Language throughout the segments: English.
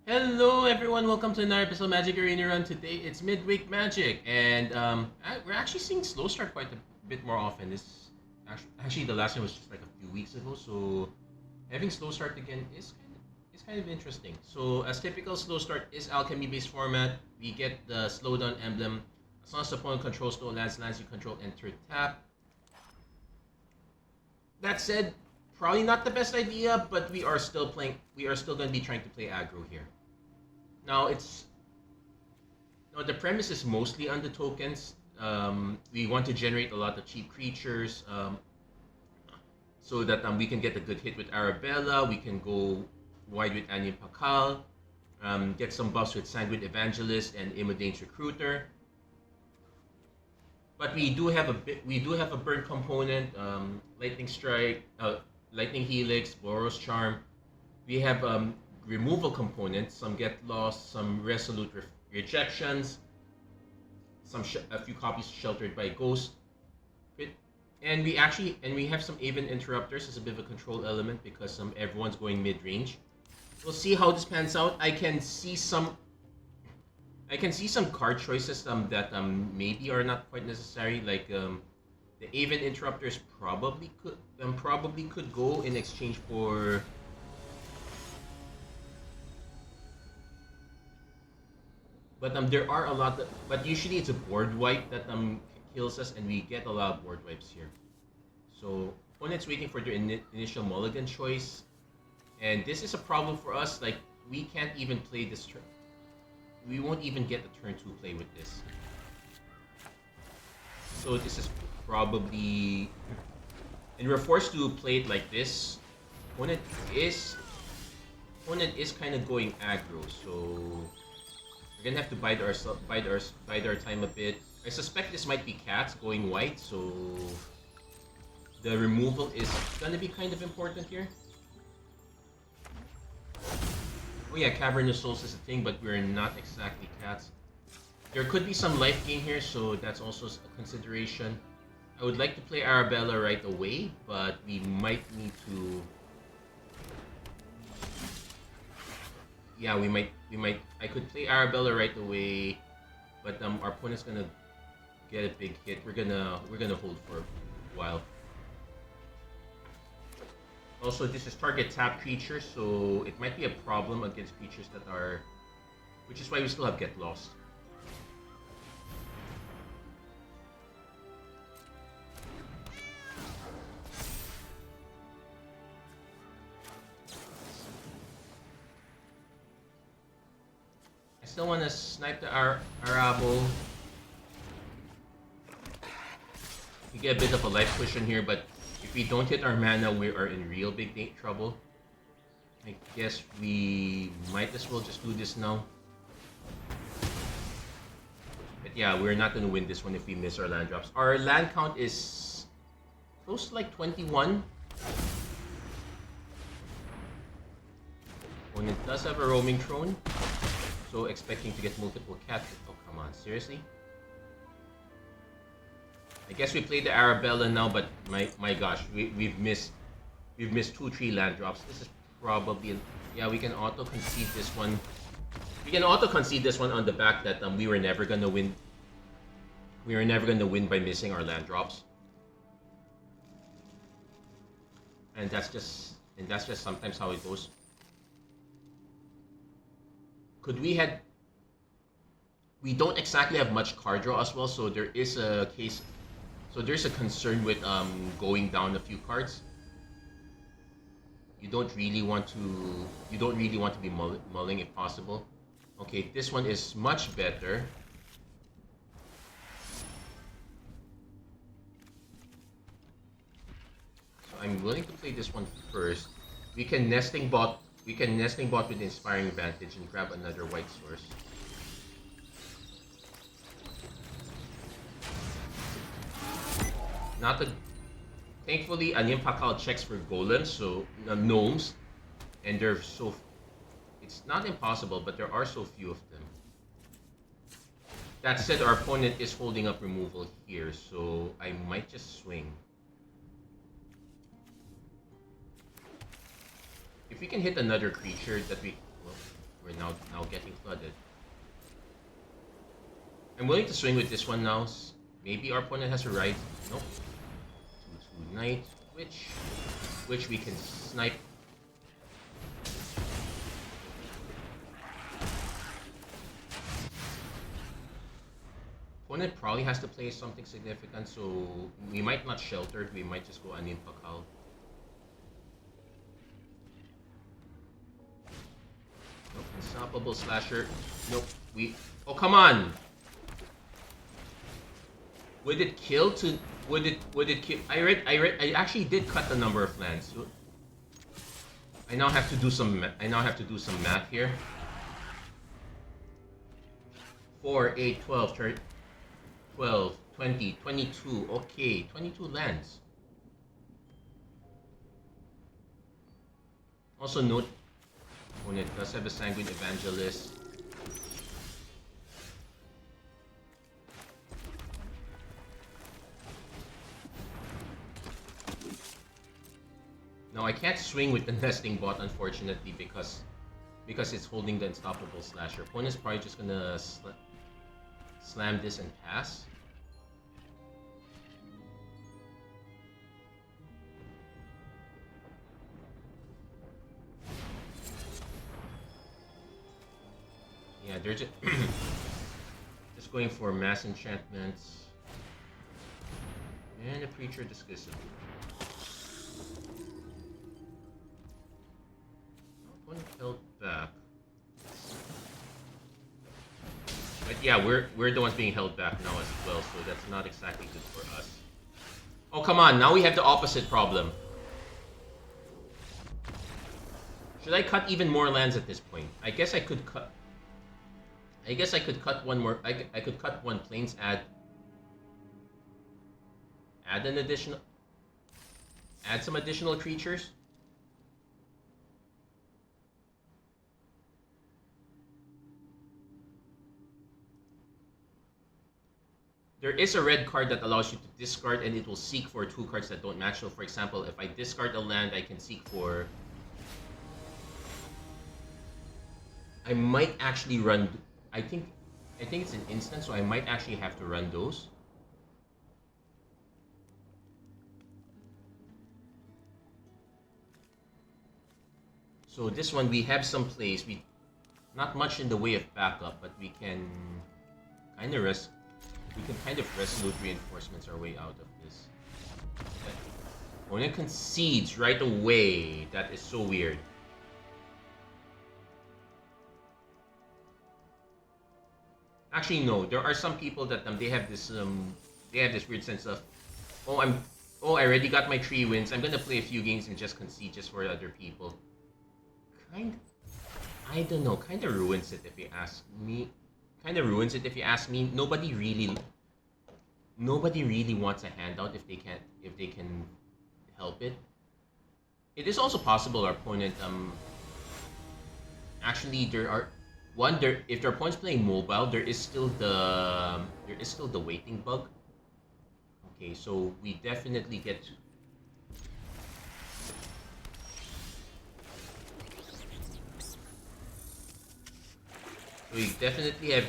Hello everyone, welcome to another episode of Magic Arena Run. Today it's midweek magic, and we're actually seeing slow start quite a bit more often. This actually the last one was just like a few weeks ago, so having slow start again is kind of interesting. So as typical, slow start is alchemy based format. We get the slowdown emblem. As long as the opponent controls no lands you control enter tap. That said, probably not the best idea, but we are still playing. We are still going to be trying to play aggro here. Now the premise is mostly on the tokens. We want to generate a lot of cheap creatures, so that we can get a good hit with Arabella. We can go wide with Anya Pakal, get some buffs with Sandwood Evangelist and Imodane's Recruiter. But we do have a burn component, Lightning Strike, Lightning Helix, Boros Charm. We have removal components, some Get Lost, some Resolute Rejections, a few copies sheltered by Ghost. And we have some Aven Interrupters as a bit of a control element because everyone's going mid-range. We'll see how this pans out. I can see some card choices that maybe are not quite necessary, like the Aven Interrupters probably could go in exchange for there are a lot but usually it's a board wipe that kills us, and we get a lot of board wipes here. So opponent's waiting for their initial mulligan choice, and this is a problem for us. Like, we can't even play this turn. We won't even get the turn 2 play with this. So this is probably, and we're forced to play it like this. Opponent is kind of going aggro, so we're gonna have to bide our time a bit. I suspect this might be cats going white, so the removal is gonna be kind of important here. Oh yeah, Cavernous Souls is a thing, but we're not exactly cats. There could be some life gain here, so that's also a consideration. I would like to play Arabella right away, but we might need to. Yeah, we might. I could play Arabella right away, but our opponent's gonna get a big hit. We're gonna hold for a while. Also, this is target tap creatures, so it might be a problem against creatures that are, which is why we still have Get Lost. I still want to snipe the Arabo. We get a bit of a life cushion here, but if we don't hit our mana, we are in real big trouble. I guess we might as well just do this now. But yeah, we're not going to win this one if we miss our land drops. Our land count is close to like 21. Opponent does have a roaming throne, so expecting to get multiple cats. Oh, come on, seriously? I guess we played the Arabella now, but my gosh, we've missed 2-3 land drops. This is probably yeah, we can auto concede this one. We can auto concede this one on the back that we were never gonna win. We were never gonna win by missing our land drops, and that's just sometimes how it goes. We don't exactly have much card draw as well, so there is a case. So there's a concern with going down a few cards. You don't really want to be mulling if possible. Okay, this one is much better. So I'm willing to play this one first. We can nesting bot with Inspiring Advantage and grab another white source. Thankfully, Anya Pakal checks for golems, so gnomes, and it's not impossible, but there are so few of them. That said, our opponent is holding up removal here, so I might just swing. If we can hit another creature that we, well, we're now getting flooded. I'm willing to swing with this one now. Maybe our opponent has a right. Nope. 2/2 knight, which we can snipe. Opponent probably has to play something significant, so we might not shelter. We might just go Anin Pakal. Nope. Unstoppable slasher. Nope. Oh, come on! Would it kill to... Would it kill... I actually did cut the number of lands. So I now have to do some math here. 4, 8, 12, 13, 12, 20, 22. Okay, 22 lands. Also note, opponent does have a Sanguine Evangelist. Now I can't swing with the nesting bot, unfortunately, because it's holding the unstoppable slasher. Opponent's probably just gonna slam this and pass. Yeah, they're just just going for mass enchantments and a Preacher Discussion. Opponent held back. But yeah, we're the ones being held back now as well, so that's not exactly good for us. Oh, come on, now we have the opposite problem. Should I cut even more lands at this point? I guess I could cut one more. I could cut one plains, add some additional creatures. There is a red card that allows you to discard, and it will seek for 2 cards that don't match. So, for example, if I discard a land, I can seek for... I might actually run... I think it's an instant, so I might actually have to run those. So this one, we have some plays. Not much in the way of backup, but we can kind of resolute reinforcements our way out of this. Opponent concedes right away. That is so weird. Actually, no. There are some people that they have this weird sense of, I already got my 3 wins. I'm gonna play a few games and just concede just for other people. I don't know. Kind of ruins it if you ask me. Nobody really wants a handout if they can help it. It is also possible our opponent actually if their opponent's playing mobile, there is still the waiting bug. Okay, so we definitely get to... We definitely have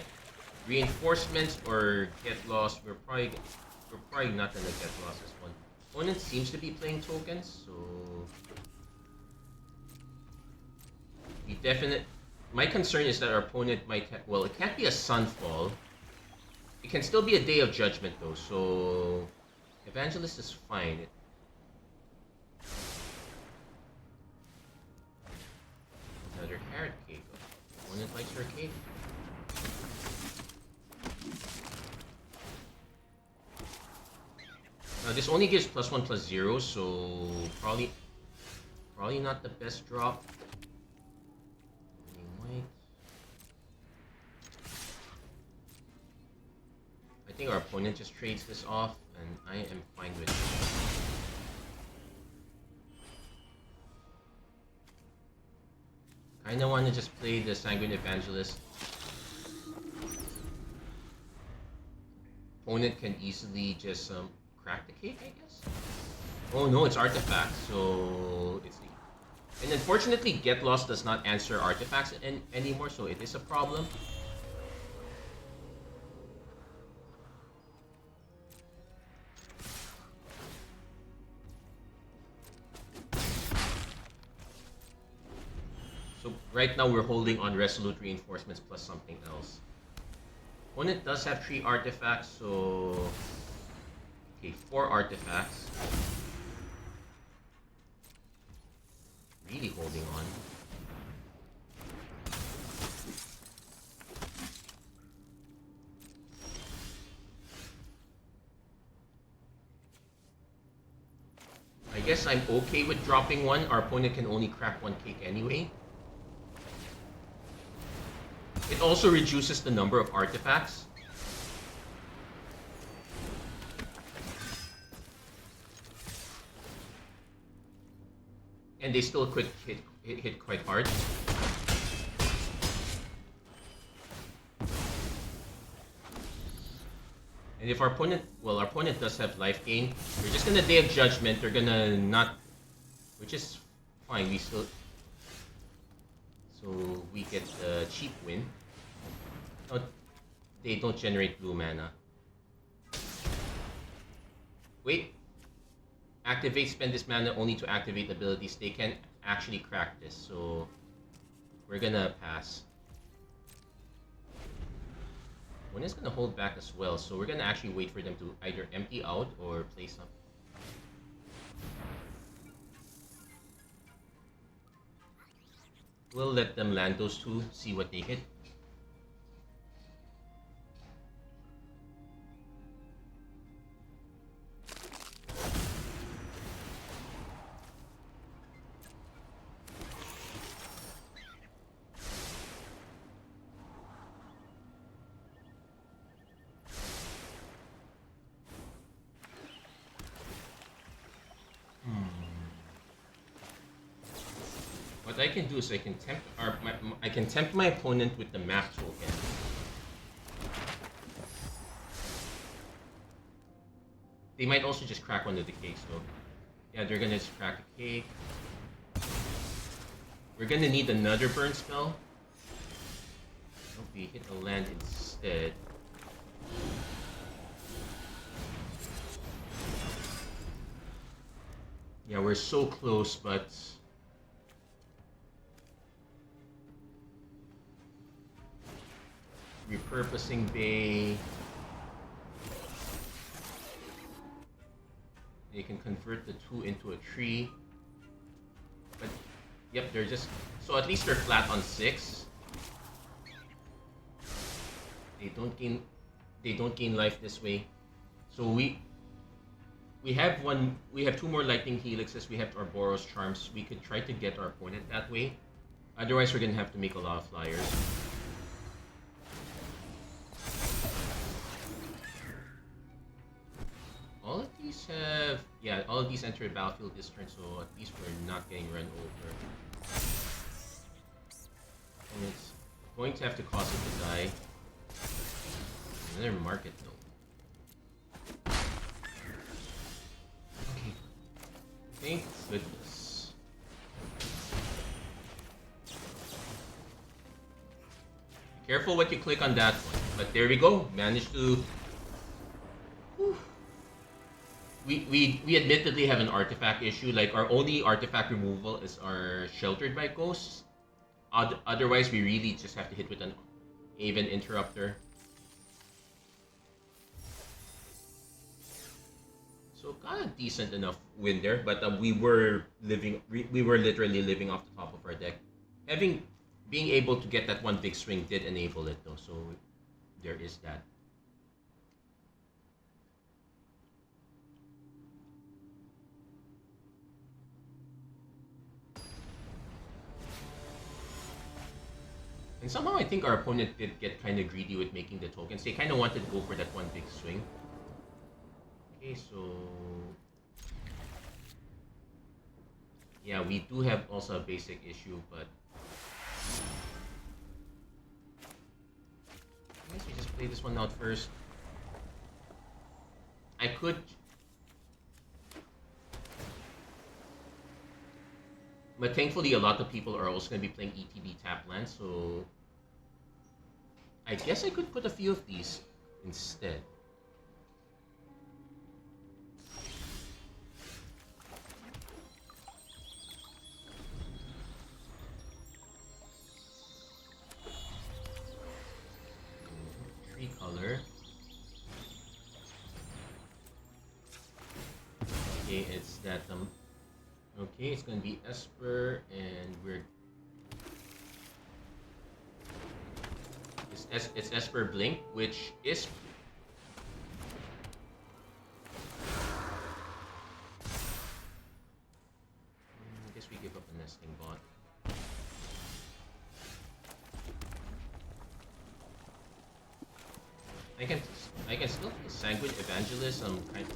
reinforcements or get lost. We're probably not gonna get lost this one. Opponent seems to be playing tokens, so we definitely... My concern is that our opponent might have... Well, it can't be a Sunfall. It can still be a Day of Judgment, though, so... Evangelist is fine. Another Carrot Cake. Opponent likes her cake. Now, this only gives +1/+0, so... Probably not the best drop. I think our opponent just trades this off, and I am fine with it. Kinda wanna just play the Sanguine Evangelist. Opponent can easily just crack the cake, I guess. Oh no, it's artifact, so it's And unfortunately, Get Lost does not answer artifacts anymore, so it is a problem. So right now we're holding on Resolute Reinforcements plus something else. Opponent does have 3 artifacts, so... Okay, 4 artifacts. Really holding on. I guess I'm okay with dropping one. Our opponent can only crack 1 cake anyway. It also reduces the number of artifacts. And they still hit quite hard. And if our opponent, well, our opponent does have life gain, we're just gonna Day of Judgment. They're gonna not, which is fine. We still, so we get the cheap win. Oh, they don't generate blue mana. Wait. Activate, spend this mana only to activate abilities. They can actually crack this, so we're gonna pass. One is gonna hold back as well, so we're gonna actually wait for them to either empty out or play some. We'll let them land those 2, see what they hit. What I can do is I can tempt my opponent with the map token. They might also just crack one of the cakes though. Yeah, they're gonna just crack a cake. We're gonna need another burn spell. I hope we hit a land instead. Yeah, we're so close, but repurposing Bay. They can convert the 2 into a 3. But yep, they're just, so at least they're flat on 6. They don't gain life this way. So we have 2 more Lightning Helixes, we have our Boros Charms. We could try to get our opponent that way. Otherwise we're gonna have to make a lot of flyers. All of these have, yeah, all of these enter the battlefield this turn, so at least we're not getting run over. And it's going to have to cause it to die. Another market though. Okay. Thank goodness. Be careful what you click on that one. But there we go. Managed to... Whew. We admittedly have an artifact issue. Like, our only artifact removal is our Sheltered by Ghosts. Otherwise, we really just have to hit with an Aven Interrupter. So got a decent enough win there, but we were literally living off the top of our deck. Being able to get that one big swing did enable it though, so there is that. And somehow I think our opponent did get kind of greedy with making the tokens. They kind of wanted to go for that one big swing. Okay, so... yeah, we do have also a basic issue, but... I guess we just play this one out first. I could... But thankfully, a lot of people are also going to be playing ETB tap land, so I guess I could put a few of these instead. Tree color. Okay, it's that okay, it's gonna be Esper, and it's Esper Blink, which is I guess we give up a nesting bot. I can still play Sanguine Evangelist. Kind of,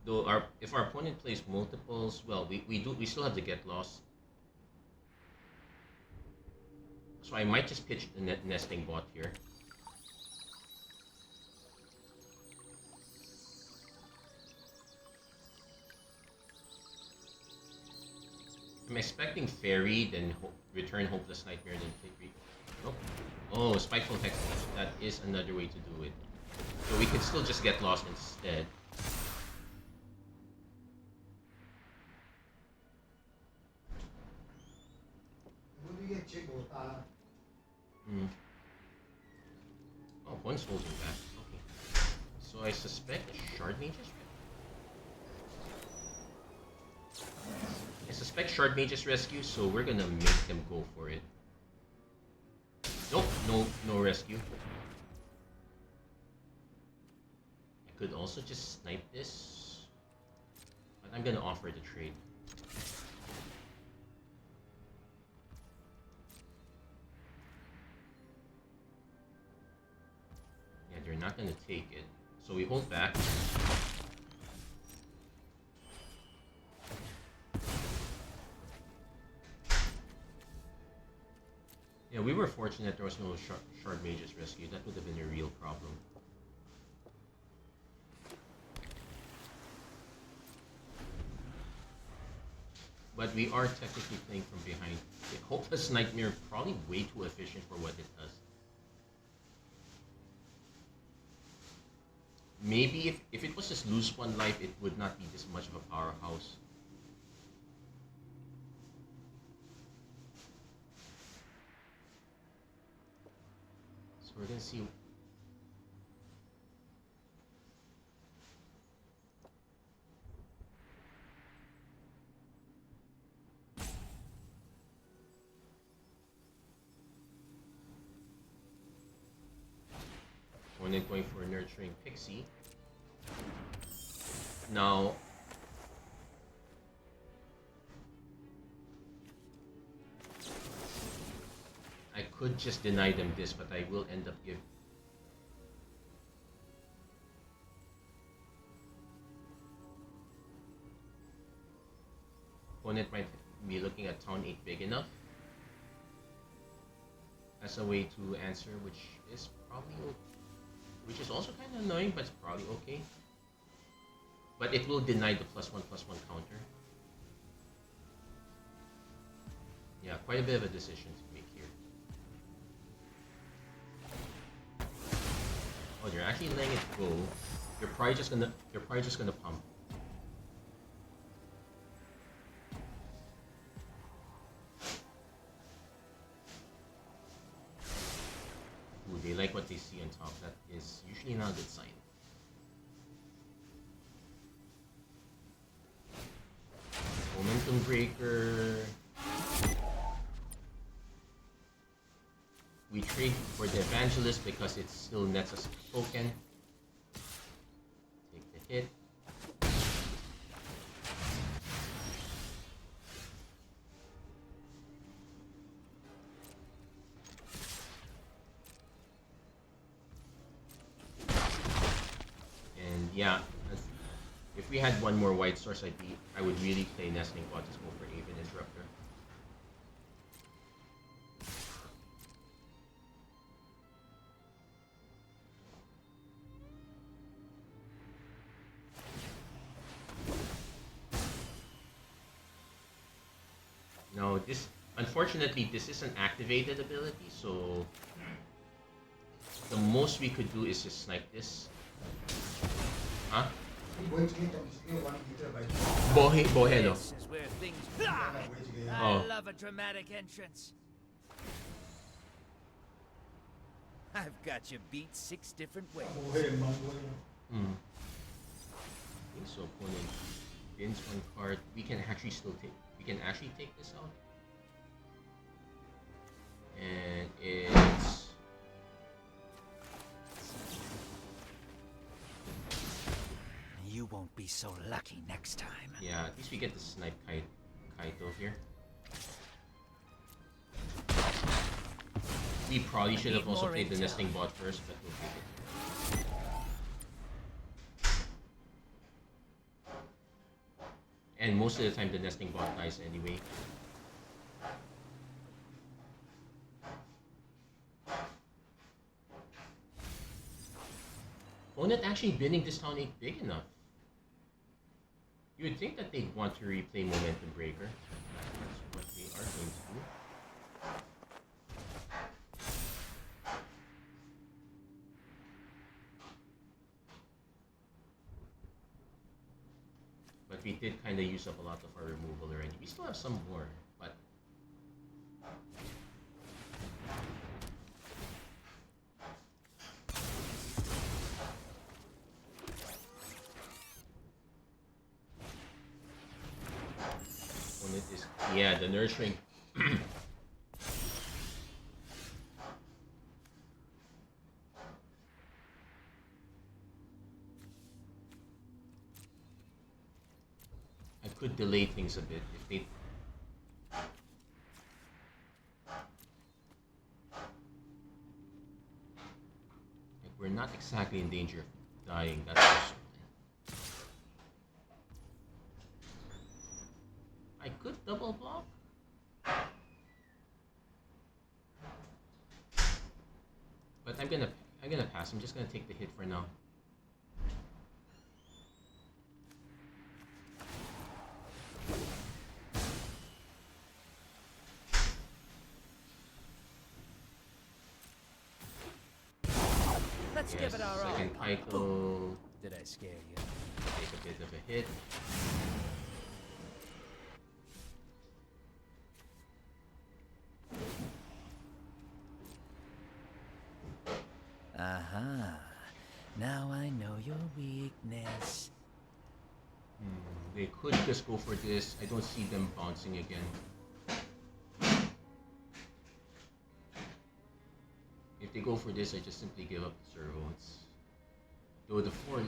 though if our opponent plays multiples, well, we still have to get lost. So I might just pitch the nesting bot here. I'm expecting Fairy, then return Hopeless Nightmare, then take Nope. Oh, Spiteful Hex. That is another way to do it. So we can still just get lost instead. Oh, one's holding back. Okay. So I suspect Shard Mages. I suspect Shard Mages rescue, so we're gonna make them go for it. Nope, no rescue. I could also just snipe this, but I'm gonna offer the trade. Yeah, they're not gonna take it, so we hold back. Yeah, we were fortunate there was no Shard Mages rescue. That would have been a real problem. But we are technically playing from behind. The Hopeless Nightmare probably way too efficient for what it does. Maybe if it was just lose one life, it would not be this much of a powerhouse. So we're gonna see. Opponent going for a Nurturing Pixie. Now, I could just deny them this, but I will end up giving. Opponent might be looking at Town 8 big enough as a way to answer, which is probably okay. Which is also kind of annoying, but it's probably okay. But it will deny the +1/+1 counter. Yeah, quite a bit of a decision to make here. Oh, they're actually letting it go. You're probably just gonna pump. Ooh, they like what they see on top. That is usually not a good sign. Momentum Breaker. We trade for the Evangelist because it still nets us a token. Take the hit. And yeah, if we had one more white source, I would really play Nesting Bot, just go for Aven Interrupter. No, this unfortunately this is an activated ability, so the most we could do is just snipe this. Huh? Bohedo. This is where things. Oh. I love a dramatic entrance. I've got you beat 6 different ways. Hmm. I think so. Opponent wins 1 card. We can actually still take. We can actually take this out. And it's. You won't be so lucky next time. Yeah, at least we get the snipe Kaito here. We probably should have also played the nesting bot first, but we'll take it. And most of the time the nesting bot dies anyway. Opponent actually binning this town ain't big enough. You would think that they'd want to replay Momentum Breaker. That's what they are going to do. But we did kind of use up a lot of our removal already. We still have some more, but... Yeah, the nurturing. I could delay things a bit if they. Like, we're not exactly in danger of dying, that's for certain. I could double block. But I'm gonna pass. I'm just gonna take the hit for now. Let's give it our all. Second Kaito. Did I scare you? Take a bit of a hit. Aha. Now I know your weakness. They could just go for this. I don't see them bouncing again. If they go for this, I just simply give up the servo. It's though the 4.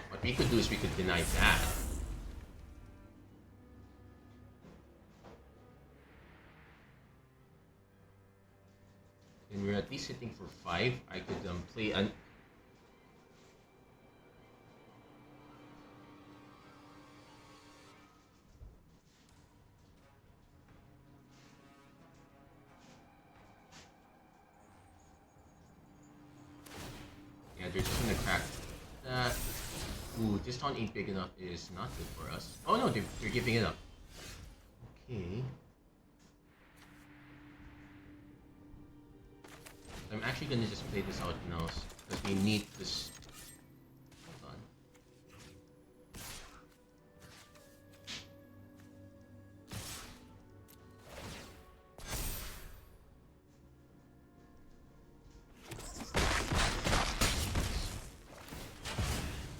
What we could do is we could deny that. And we're at least hitting for 5. I could play an. Yeah, they're just gonna crack that. Ooh, this town ain't big enough is not good for us. Oh no, they're giving it up. Okay. I'm actually gonna just play this out now because we need this. Hold on.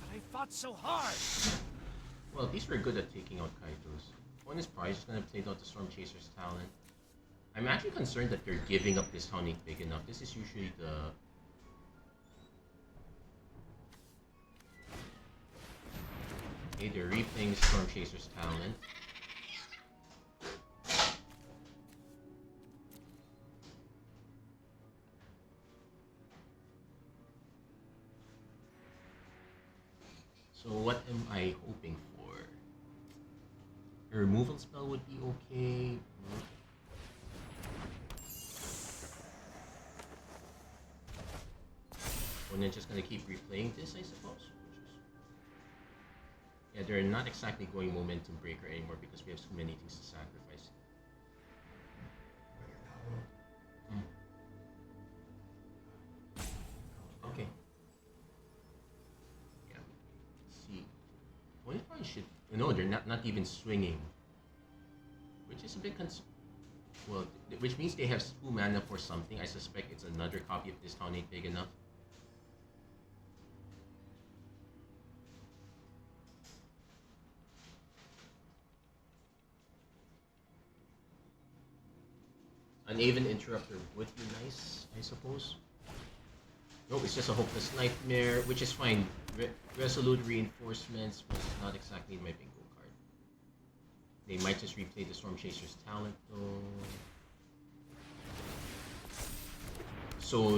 But I fought so hard. Well, these were good at taking out Kaitos. One is probably just gonna play out the Storm Chaser's talent. I'm actually concerned that they're giving up this town ain't big enough. This is usually the... Okay, they're replaying Storm Chaser's talent. So what am I hoping for? A removal spell would be okay. And then just gonna keep replaying this, I suppose. Yeah, they're not exactly going momentum breaker anymore because we have so many things to sacrifice. Mm. Okay. Yeah. Let's see. What if I should? No, they're not even swinging, which is a bit well, which means they have 2 mana for something. I suspect it's another copy of this town ain't big enough. An even interrupter would be nice, I suppose. No, it's just a hopeless nightmare, which is fine. Resolute reinforcements was not exactly my bingo card. They might just replay the Storm Chaser's talent though. So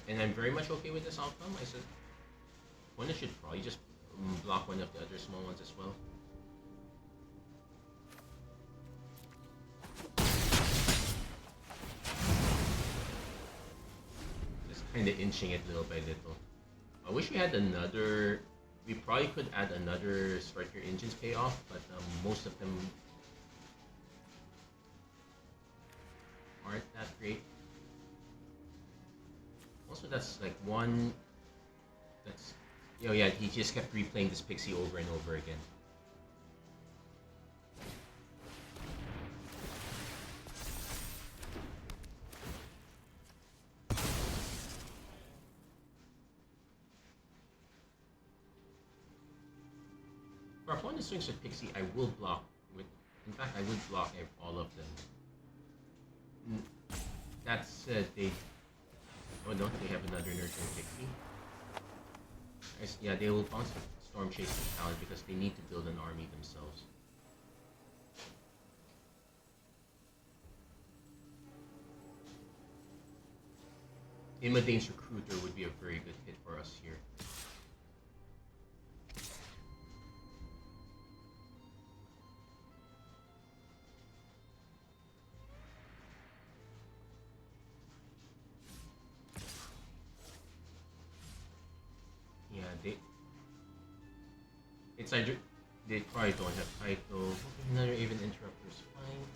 and I'm very much okay with this outcome. I said one should probably just block one of the other small ones as well. Just kind of inching it little by little. I wish we had another. We probably could add another Start Your Engines payoff, but most of them aren't that great. Also, that's like one. That's yeah. He just kept replaying this pixie over and over again. For opponent swings with pixie, I will block with. In fact, I would block all of them. That said, they. Oh no, they have another nurturing pixie. Yeah, they will bounce the Storm Chaser's talent because they need to build an army themselves. Imadane's Recruiter would be a very good hit for us here. It's either they probably don't have title. Another even interrupter is fine.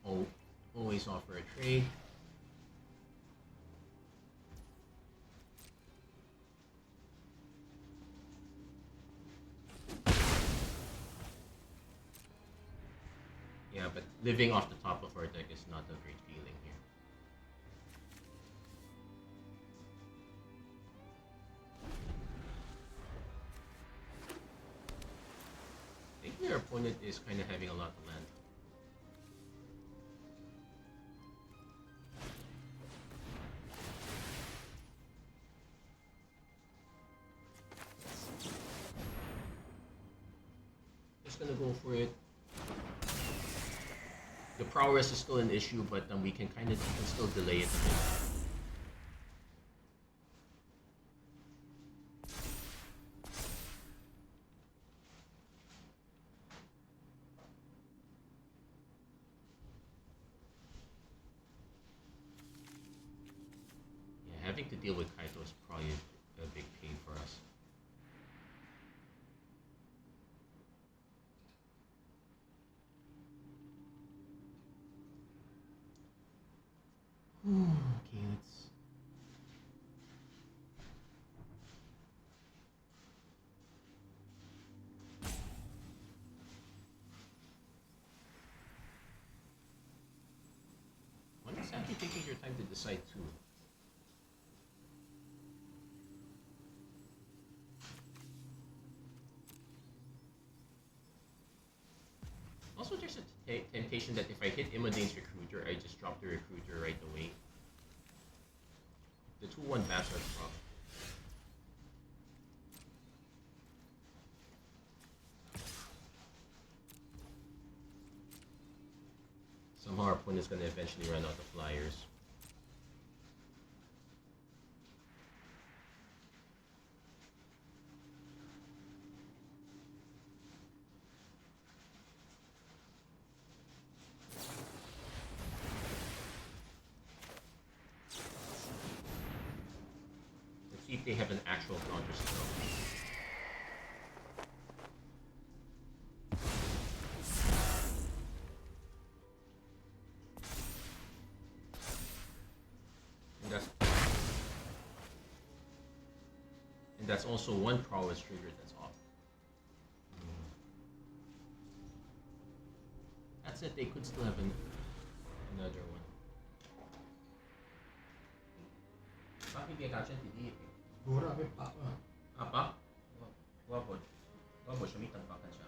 Oh, always offer a trade. Yeah, but living off the top of our deck is not a great feeling here. I think your opponent is kind of having a lot of land. Just gonna go for it. The prowess is still an issue, but we can still delay it a bit. Yeah, having to deal with Kaito is probably a big pain for us. Okay, let's. Why is actually taking your time to decide too? Also, there's a temptation that if I hit Imadane's Recruiter, I just drop the Recruiter right away. The 2-1 bats are rough. our opponent's gonna eventually run out of flyers. Let's see if they have an actual counter spell. And that's also one prowess trigger that's off. That's it, they could still have another one. Bakit kaya kachan tidi? Gura may papa. Apa? Wabod. Wabod siya, may tagpakan siya.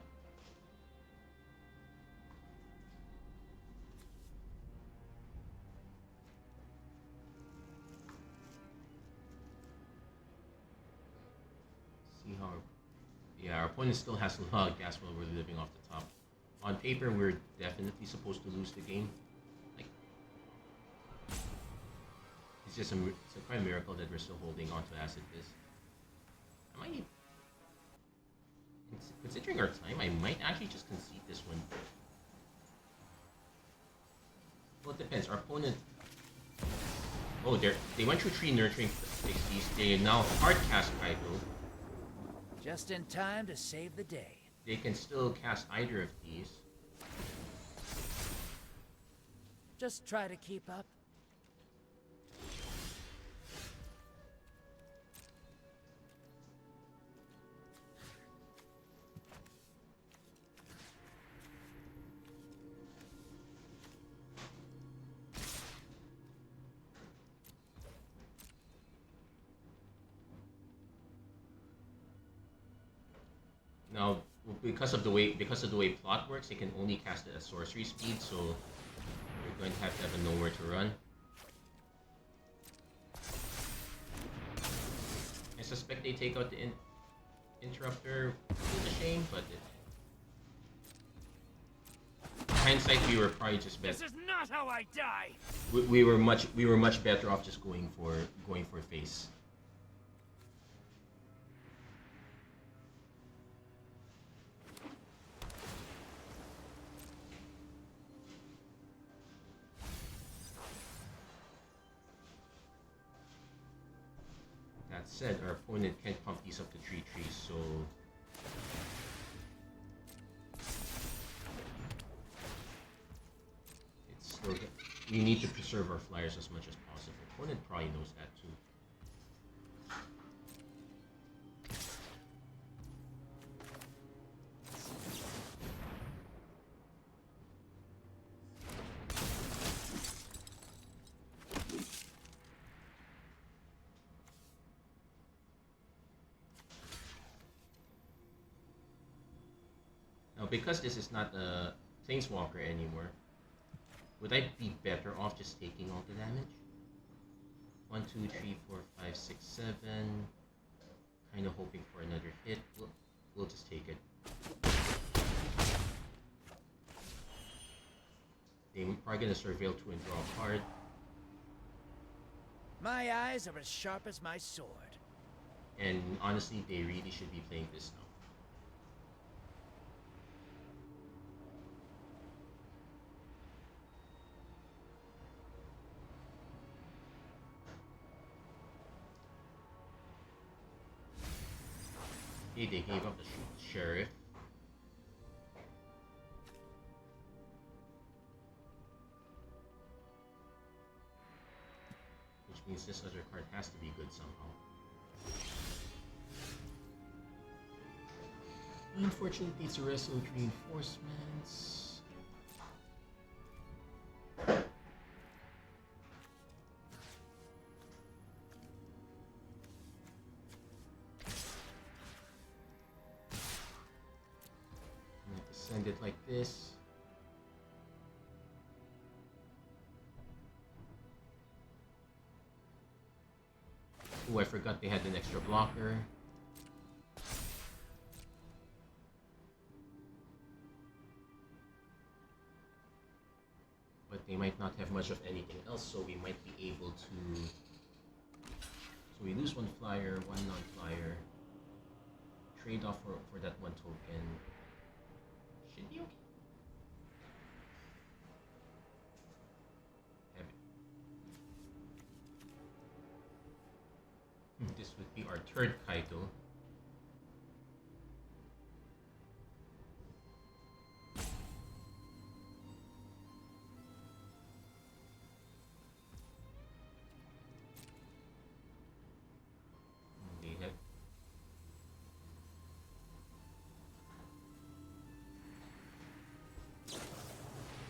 See how... Yeah, our opponent still has a lot of gas while we're living off the top. On paper, we're definitely supposed to lose the game. Like, it's just it's a quite a miracle that we're still holding on to Acid Fizz. Considering our time, I might actually just concede this one. Well, it depends. Our opponent... Oh, they went through 3 nurturing pixies. They now hard cast aggro. Just in time to save the day. They can still cast either of these. Just try to keep up. Now, because of the way plot works, they can only cast it at sorcery speed, so we're going to have nowhere to run. I suspect they take out the interruptor. It's a shame, but in hindsight, we were probably just better. This is not how I die. We were much better off just going for face. That said, our opponent can't pump these up to 3 trees, so it's still good. We need to preserve our flyers as much as possible. Opponent probably knows that too. Now, because this is not a Planeswalker anymore, would I be better off just taking all the damage? 1, 2, 3, 4, 5, 6, 7. Kind of hoping for another hit. We'll just take it. They're probably gonna Surveil 2 and draw a card. My eyes are as sharp as my sword. And honestly, they really should be playing this now. Okay, they gave up the sheriff. Which means this other card has to be good somehow. Unfortunately, it's a Resolute Reinforcements. Send it like this. Oh, I forgot they had an extra blocker. But they might not have much of anything else, so we might be able to. So we lose one flyer, one non-flyer. Trade off for that one token. Should be okay. Have it. This would be our third Kaito.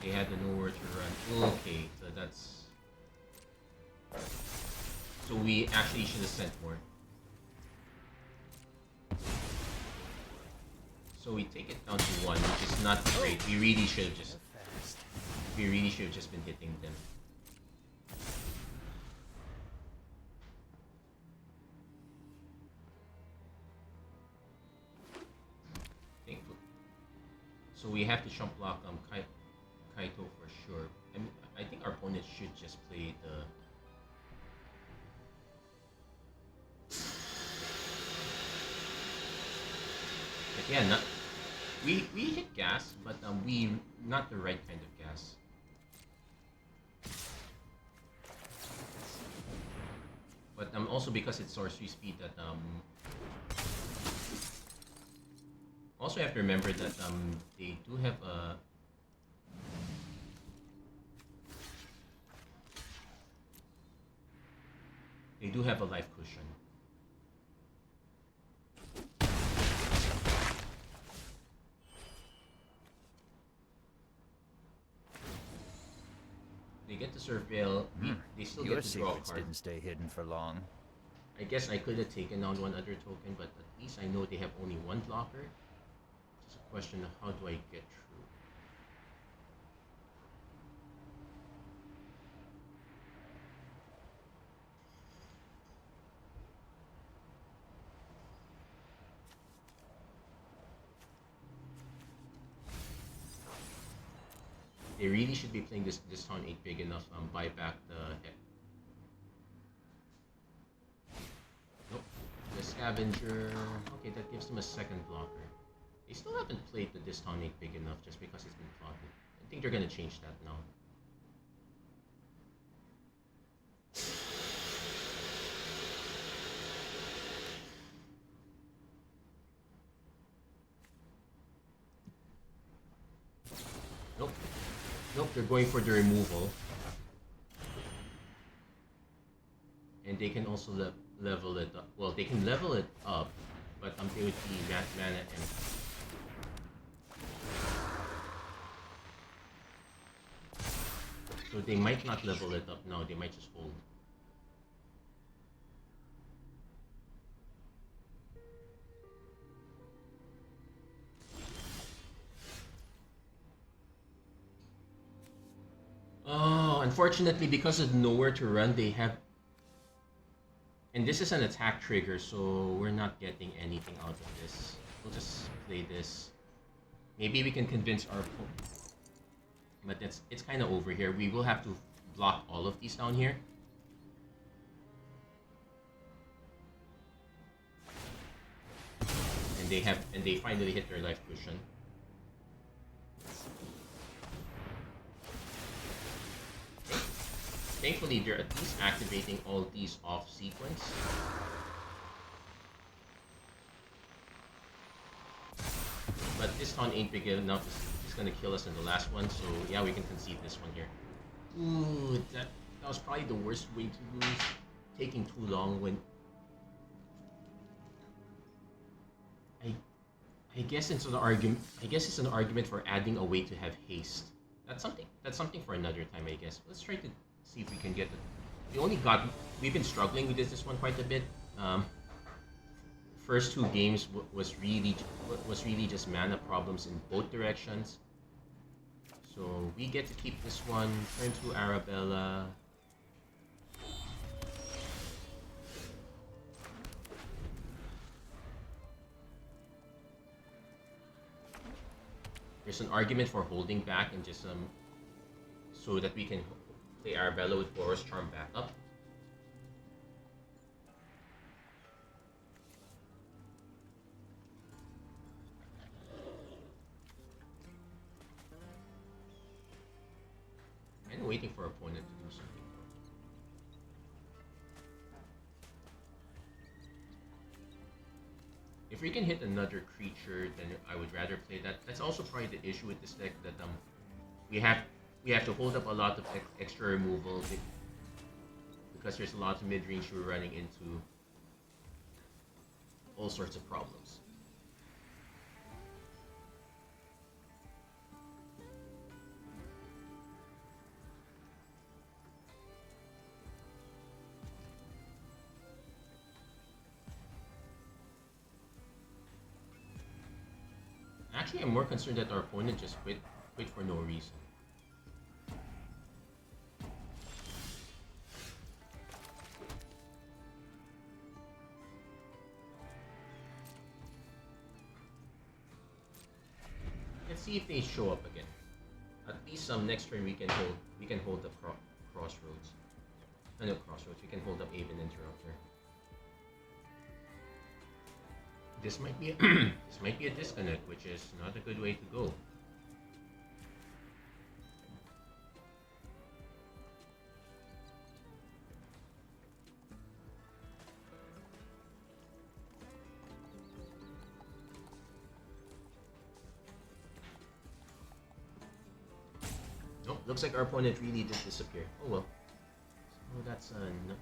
They had the nowhere to run. Okay, so that's. So we actually should have sent more. So we take it down to 1, which is not great. We really should have just. We really should have just been hitting them. Thankfully. So we have to jump block Kaito for sure. I mean, I think our opponent should just play the. But yeah, not we hit gas, but we not the right kind of gas. But also because it's sorcery speed that also have to remember that they do have a. They do have a life cushion. They get to surveil. They still Your get to draw a secrets card. didn't stay hidden for long. I guess I could have taken on one other token, but at least I know they have only one blocker. It's a question of how do I get through. They really should be playing this turn 8 big enough. Buy back the head. Nope. The scavenger. Okay, that gives them a second blocker. They still haven't played the this turn 8 big enough just because it's been plotted. I think they're gonna change that now. Nope. Nope, they're going for the removal. And they can also level it up. Well, they can level it up, but they would be mana empty. So they might not level it up now, they might just hold. Oh, unfortunately, because of nowhere to run, they have. And this is an attack trigger, so we're not getting anything out of this. We'll just play this. Maybe we can convince our opponent. But it's kind of over here. We will have to block all of these down here. And they finally hit their life cushion. Thankfully, they're at least activating all these off sequence. But this turn ain't big enough. It's gonna kill us in the last one, so yeah, we can concede this one here. Ooh, that was probably the worst way to lose. Taking too long when. I guess it's an argument. I guess it's an argument for adding a way to have haste. That's something for another time, I guess. Let's try to see if we can get it. We've been struggling with this one quite a bit. First 2 games was really just mana problems in both directions. So we get to keep this one. Turn to Arabella. There's an argument for holding back and just so that we can play Arabella with Boros Charm backup. And waiting for opponent to do something. If we can hit another creature, then I would rather play that. That's also probably the issue with this deck, that we have to hold up a lot of extra removal because there's a lot of mid-range we're running into all sorts of problems. Actually, I'm more concerned that our opponent just quit for no reason. Let's see if they show up again. At least next turn we can hold the crossroads. No, crossroads. We can hold up Aven Interrupter. This might be this might be a disconnect, which is not a good way to go. Nope, looks like our opponent really did disappear. Oh well. So that's no.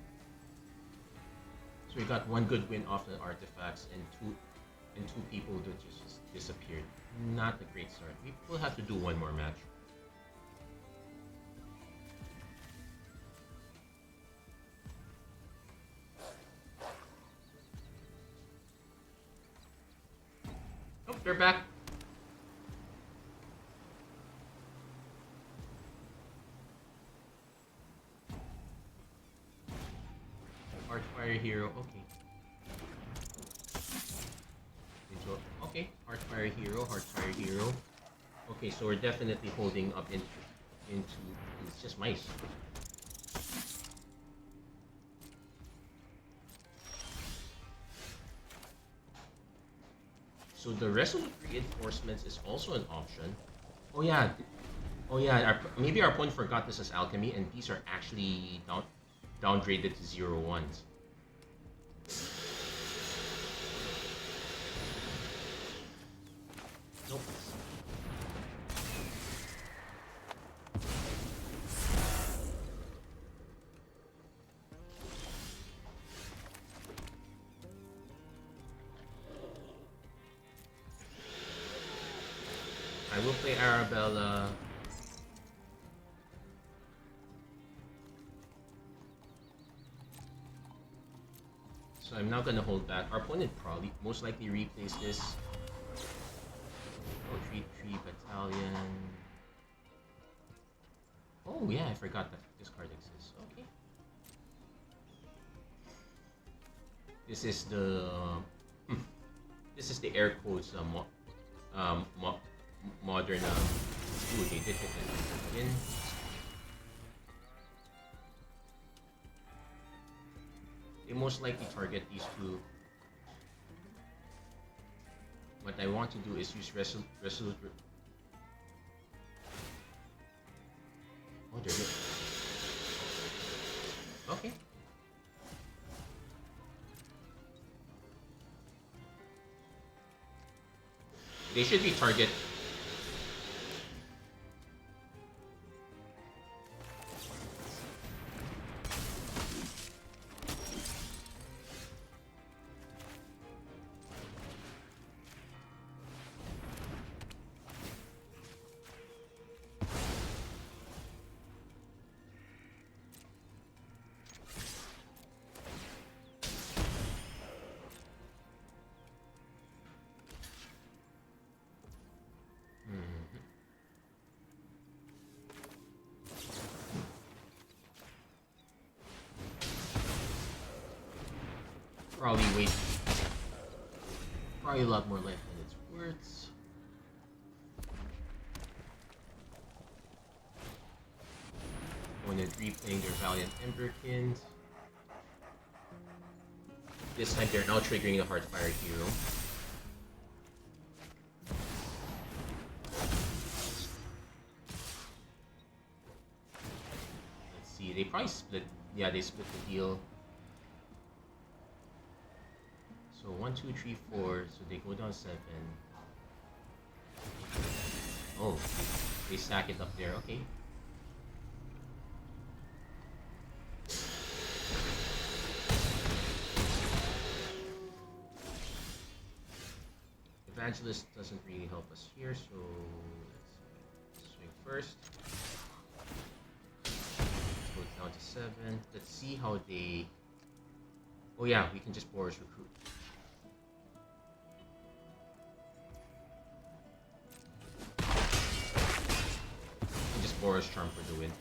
So we got one good win off the artifacts and two people that just disappeared. Not a great start. We will have to do one more match. Oh, they're back. Archfire Hero, okay. Okay, Heartfire Hero. Okay, so we're definitely holding up into it's just mice. So the Resolute Reinforcements is also an option. Oh yeah, maybe our opponent forgot this as Alchemy, and these are actually downgraded to 0/1s. Nope. I will play Arabella. So I'm not gonna hold back. Our opponent probably most likely replays this. Oh, 3/3 battalion. Oh yeah, I forgot that this card exists. Okay. This is the air quotes modern. Ooh, they did hit it again. They most likely target these two. What I want to do is use resolute. Oh, they're good. Okay. They should be target. Probably a lot more life than it's worth. Opponent replaying their Valiant Emberkind. This time they're now triggering the Heartfire Hero. Let's see, they probably split. Yeah, they split the deal. So 1, 2, 3, 4. So they go down 7. Oh, they stack it up there. Okay. Evangelist doesn't really help us here, so let's swing first. Let's go down to 7. Let's see how they... Oh yeah, we can just Boros Recruit. We can just Boros Charm for the win.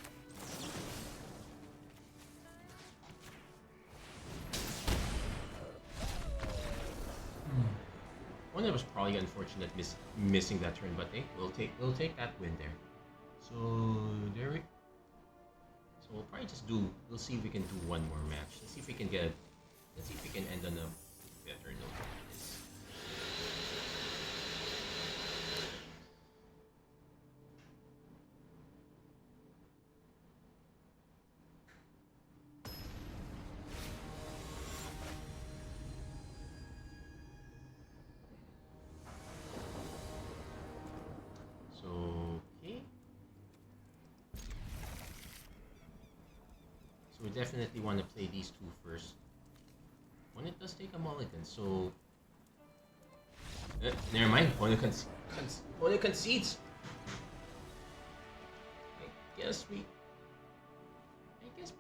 One that was probably unfortunate missing that turn, but hey, we'll take that win there. So there we. So we'll probably just do. We'll see if we can do one more match. Let's see if we can get. Let's see if we can end on a better note than this. So we definitely want to play these two first. When it does take a mulligan, so... never mind, opponent concedes! I guess we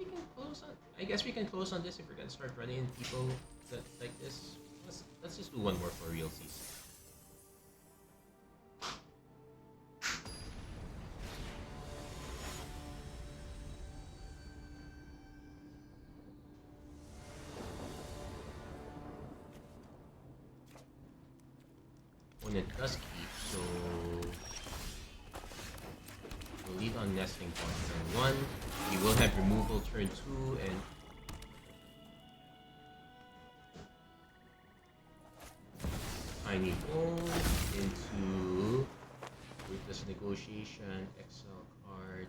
can close on... I guess we can close on this if we're gonna start running into people that like this. Let's just do one more for realsies. It does keep, so we'll lead on nesting on turn 1. We will have removal turn 2 and tiny bone into ruthless negotiation, exile card.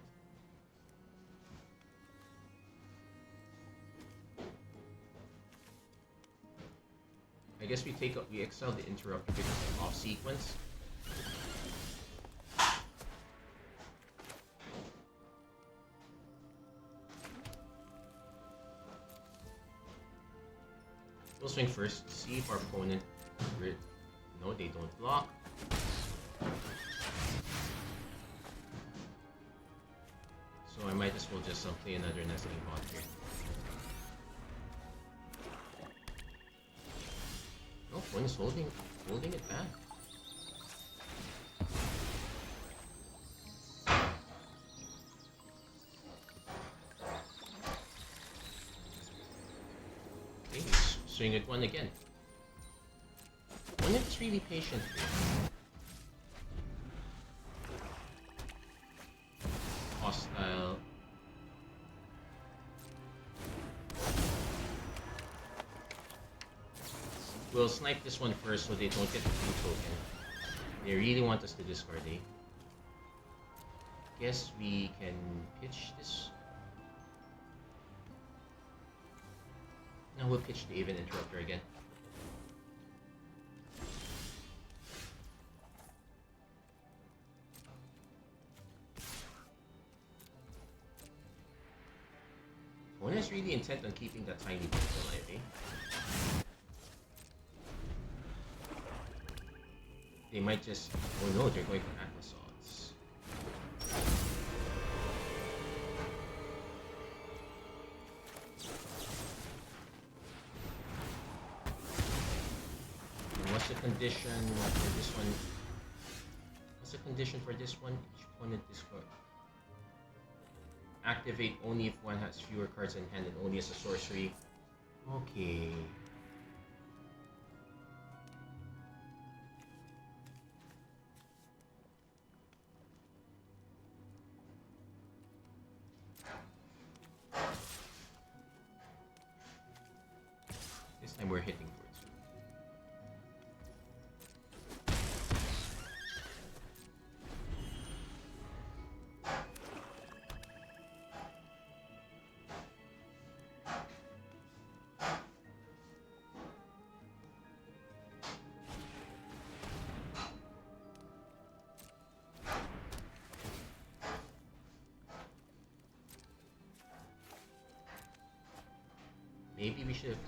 I guess we exile the interrupter because of off sequence. We'll swing first, see if our opponent... No, they don't block. So I might as well just play another nesting bot here. No, opponent's holding it back. Okay, swing it one again. Opponent's really patient here. Hostile. We'll snipe this one first so they don't get the blue token. They really want us to discard A. Guess we can pitch this. No, we'll pitch the Aven Interrupter again. One is really intent on keeping that tiny bit alive, eh? They might just... Oh no, they're going for Aquasauts. And what's the condition for this one? What's the condition for this one? Each opponent discard. Activate only if one has fewer cards in hand and only as a sorcery. Okay. we're hitting towards. Maybe we should have...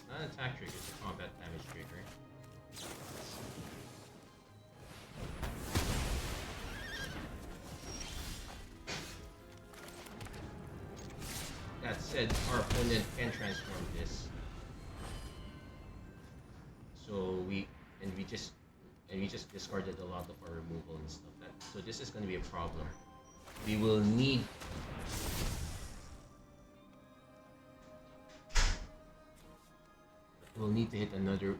It's not an attack trigger, it's a combat damage trigger. That said, our opponent can transform this. So we just discarded a lot of our removal and stuff. So this is going to be a problem. We will need to hit another.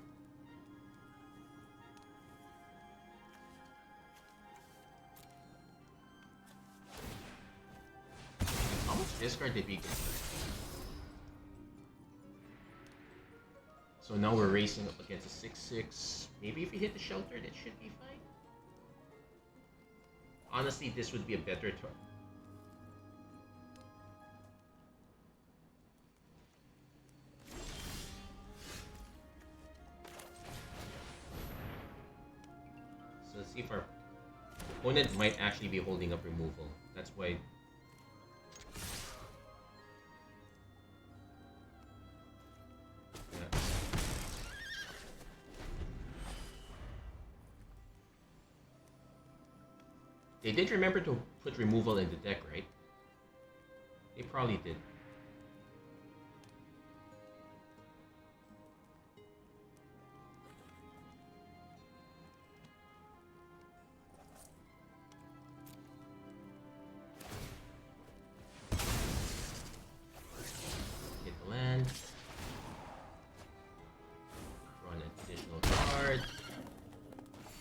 How much discard did we get? So now we're racing up against a 6/6. Maybe if we hit the shelter, that should be fine. Honestly, this would be a better turn. So let's see if our opponent might actually be holding up removal. That's why. They did remember to put removal in the deck, right? They probably did. Hit the land. Draw an additional card.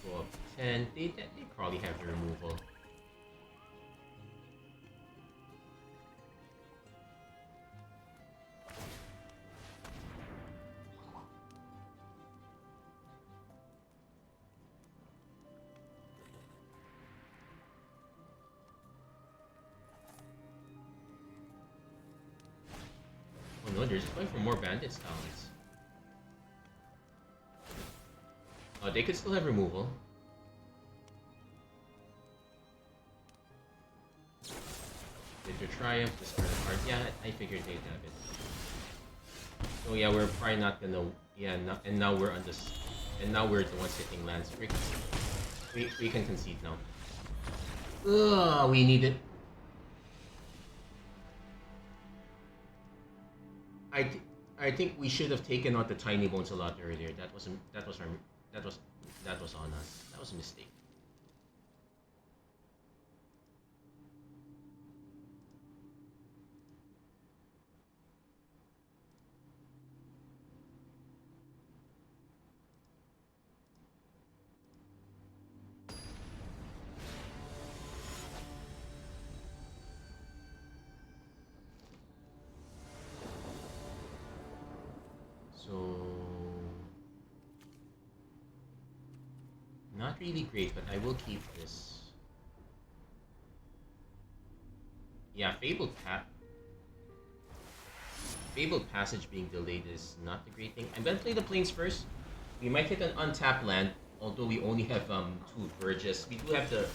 Go up 10. They probably have the removal. Oh no, they're just going for more bandits talents. They could still have removal. Did your triumph, discard a card? Yeah, I figured they'd have it. So yeah, we're probably not gonna. Yeah, and now we're on this, and now we're the ones hitting lands. We can concede now. Ugh, we need it. I think we should have taken out the tiny bones a lot earlier. That was on us. That was a mistake. So, not really great, but I will keep this. Yeah, Fabled Passage being delayed is not the great thing. I'm gonna play the Plains first. We might hit an untapped land, although we only have 2 Verges. We do have the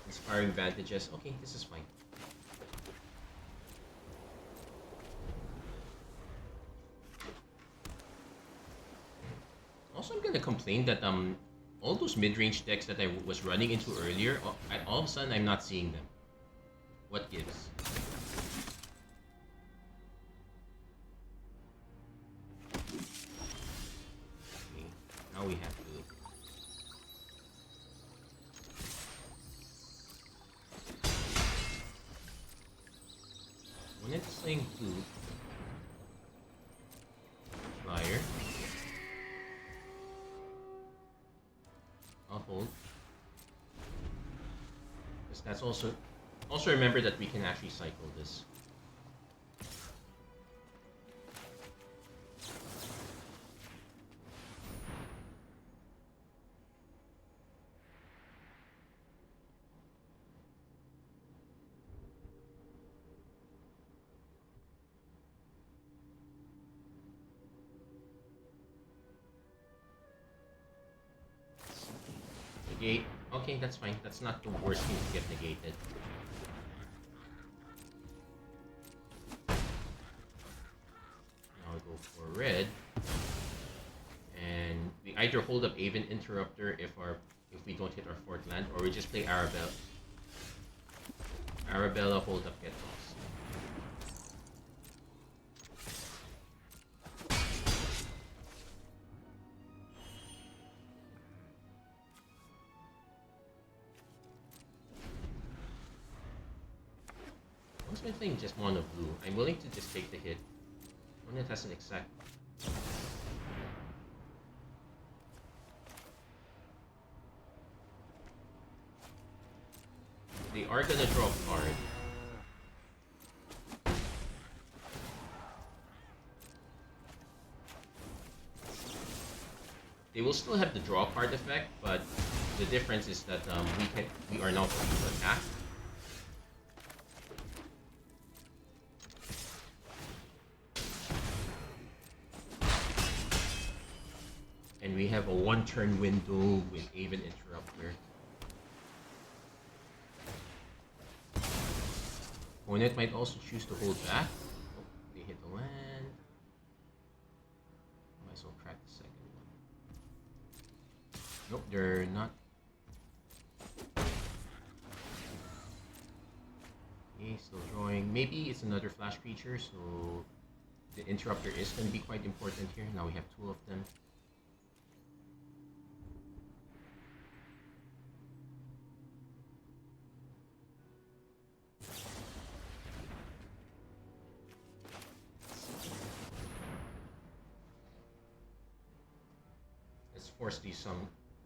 Inspiring Vantages. Okay, this is fine. Also, I'm gonna complain that all those mid-range decks that I was running into earlier, all of a sudden I'm not seeing them. What gives? Okay, now we have to. playing blue. Flyer. I'll hold. Because that's also remember that we can actually cycle this. Negate. Okay, that's fine. That's not the worst thing to get negated. Now I'll go for red. And we either hold up Aven Interrupter if we don't hit our fourth land, or we just play Arabella. Arabella, hold up, get lost. I'm playing just mono blue. I'm willing to just take the hit. One that has an exact. They are gonna draw a card. They will still have the draw card effect, but the difference is that we are now free to attack. And we have a one-turn window with Aven Interrupter. Opponent might also choose to hold back. Oh, they hit the land. Might as well crack the second one. Nope, they're not. Okay, still drawing. Maybe it's another flash creature, so the Interrupter is going to be quite important here. Now we have two of them.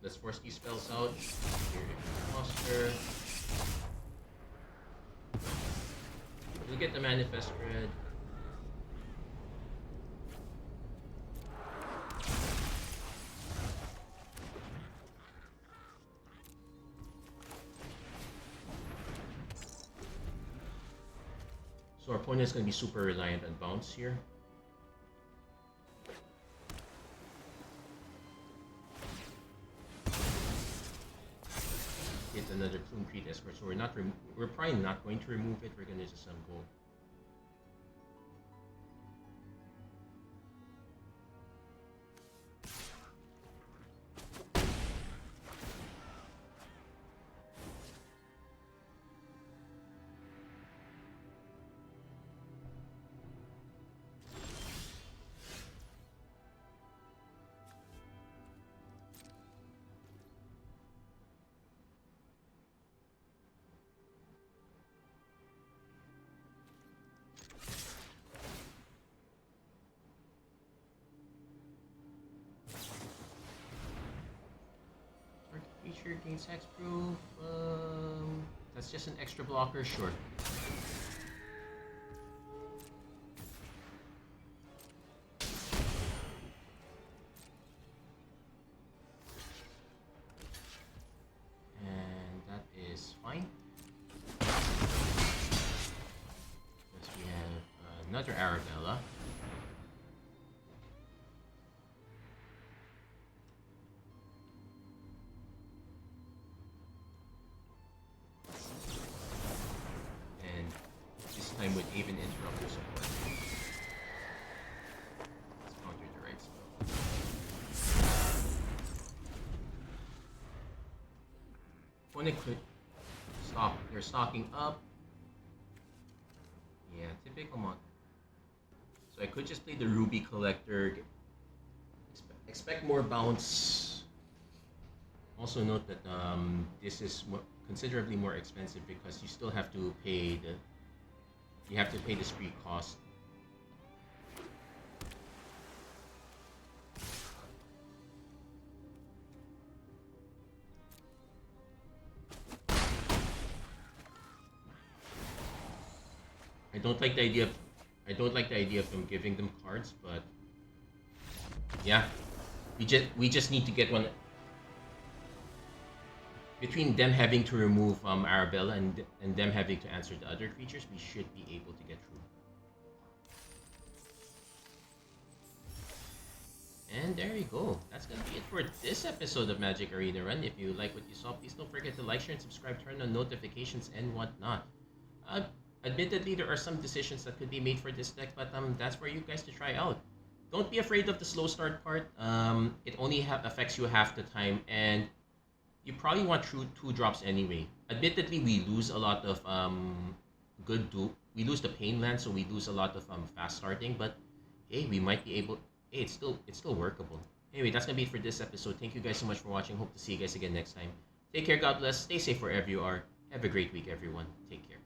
Let's force these spells out. Here, Monster. We'll get the Manifest Red. So our opponent is going to be super reliant on bounce here. Another Plume Creed Escort, so we're probably not going to remove it. We're gonna just go. Creature gains hexproof. That's just an extra blocker, sure. And that is fine. Because we have another Arabella. Time with Aven Interrupter support. Let's counter the right spell. Opponent could stop. They're stocking up. Yeah, typical mod. So I could just play the Ruby Collector. Expect more bounce. Also note that this is considerably more expensive because you still have to pay the You have to pay the spree cost. I don't like the idea of him giving them cards, but yeah, we just need to get one. Between them having to remove Arabella and them having to answer the other creatures, we should be able to get through. And there you go. That's gonna be it for this episode of Magic Arena Run. If you like what you saw, please don't forget to like, share, and subscribe, turn on notifications and whatnot. Uh, Admittedly, there are some decisions that could be made for this deck, but that's for you guys to try out. Don't be afraid of the slow start part. It only affects you half the time, and you probably want two drops anyway. Admittedly, we lose a lot of we lose the pain land, so we lose a lot of fast starting. But hey, we might be able. Hey, it's still workable. Anyway, that's gonna be it for this episode. Thank you guys so much for watching. Hope to see you guys again next time. Take care. God bless. Stay safe wherever you are. Have a great week, everyone. Take care.